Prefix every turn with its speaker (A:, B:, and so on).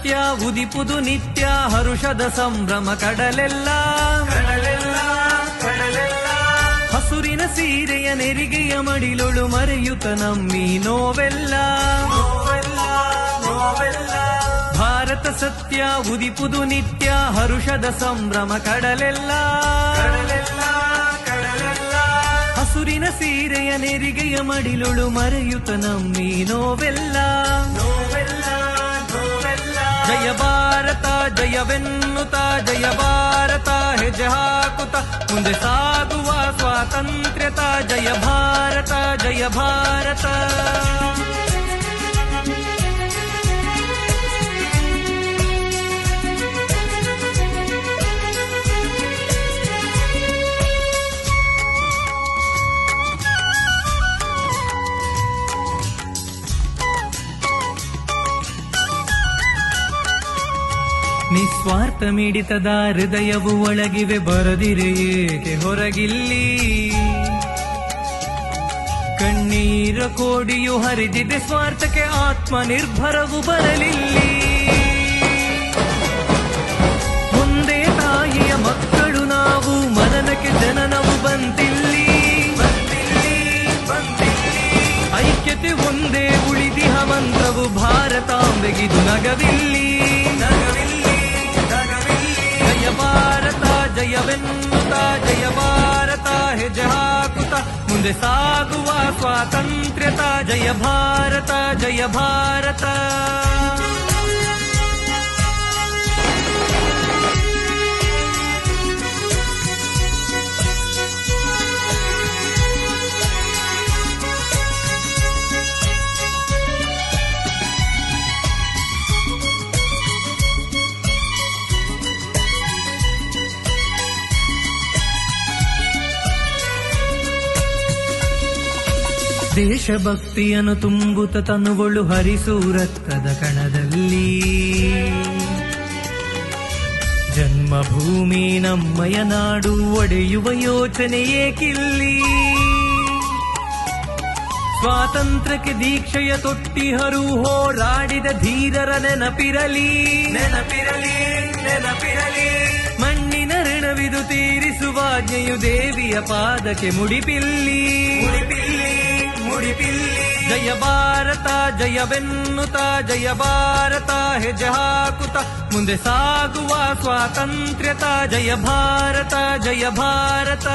A: ಸತ್ಯ ಉದಿಪುದು ನಿತ್ಯ ಹರುಷದ ಸಂಭ್ರಮ ಕಡಲೆಲ್ಲ ಕಡಲೆಲ್ಲ ಕಡಲೆಲ್ಲ. ಹಸುರಿನ ಸೀರೆಯ ನೆರಿಗೆಯ ಮಡಿಲೊಳು ಮರೆಯುತ್ತ ನಮ್ಮಿ ನೋವೆಲ್ಲ ನೋವೆಲ್ಲ ನೋವೆಲ್ಲ. ಭಾರತ ಸತ್ಯ ಉದಿಪುದು ನಿತ್ಯ ಹರುಷದ ಸಂಭ್ರಮ ಕಡಲೆಲ್ಲ ಕಡಲೆಲ್ಲ ಕಡಲೆಲ್ಲ. ಹಸುರಿನ ಸೀರೆಯ ನೆರಿಗೆಯ ಮಡಿಲೊಳು ಮರೆಯುತ್ತ ನಮ್ಮಿ ನೋವೆಲ್ಲ ನೋವೆಲ್ಲ ನೋವೆಲ್ಲ. ಜಯ ಭಾರತ ಜಯವೆನ್ನುತ್ತ ಜಯ ಭಾರತ ಹೆಜ್ಜೆ ಹಾಕುತ್ತ ಮುಂದೆ ಸಾಗುವ ಸ್ವಾತಂತ್ರ್ಯತ ಜಯ ಭಾರತ ಜಯ ಭಾರತ. ನಿಸ್ವಾರ್ಥ ಮಿಡಿತದ ಹೃದಯವು ಒಳಗಿವೆ ಬರದಿರೆ ಏಕೆ ಹೊರಗಿಲ್ಲಿ. ಕಣ್ಣೀರ ಕೋಡಿಯು ಹರಿದಿದೆ ಸ್ವಾರ್ಥಕ್ಕೆ ಆತ್ಮ ನಿರ್ಭರವು ಬರಲಿಲ್ಲಿ. ಮುಂದೆ ತಾಯಿಯ ಮಕ್ಕಳು ನಾವು ಮನನಕ್ಕೆ ಜನನವು ಬಂತಿಲ್ಲಿ ಐಕ್ಯತೆ ಒಂದೇ ಉಳಿದಿಹ ಮಂತ್ರವು ಭಾರತಾಂಬೆಗಿದು ನಗವಿಲ್ಲಿ ನಗವಿಲ್ಲಿ. ಜಯ ಭಾರತ ಜಯವೆನ್ನುತ್ತ ಜಯ ಭಾರತ ಹೆಜ್ಜೆ ಹಾಕುತ್ತ ಮುಂದೆ ಸಾಗುವ ಸ್ವಾತಂತ್ರ್ಯತ ಜಯ ಭಾರತ ಜಯ ಭಾರತ. ದೇಶಭಕ್ತಿಯನ್ನು ತುಂಬುತ್ತ ತನುಗಳು ಹರಿಸು ರಕ್ತದ ಕಣದಲ್ಲಿ. ಜನ್ಮಭೂಮಿ ನಮ್ಮಯ ನಾಡು ಒಡೆಯುವ ಯೋಚನೆ ಏಕಿಲ್ಲಿ. ಸ್ವಾತಂತ್ರ್ಯಕ್ಕೆ ದೀಕ್ಷೆಯ ತೊಟ್ಟಿಹರು ಹೋರಾಡಿದ ಧೀರರ ನೆನಪಿರಲಿ ನೆನಪಿರಲಿ ನೆನಪಿರಲಿ. ಮಣ್ಣಿನ ಋಣವಿದು ತೀರಿಸುವಾಜ್ಞೆಯು ದೇವಿಯ ಪಾದಕ್ಕೆ ಮುಡಿಪಿಲ್ಲಿ ಮುಡಿಪಿಲ್ಲಿ ಮುಡಿಪಿಲ್ಲಿ. ಜಯ ಭಾರತ ಜಯವೆನ್ನುತ್ತ ಜಯ ಭಾರತ ಹೆಜ್ಜೆ ಹಾಕುತ್ತ ಮುಂದೆ ಸಾಗುವ ಸ್ವಾತಂತ್ರ್ಯತ ಜಯ ಭಾರತ ಜಯ ಭಾರತ.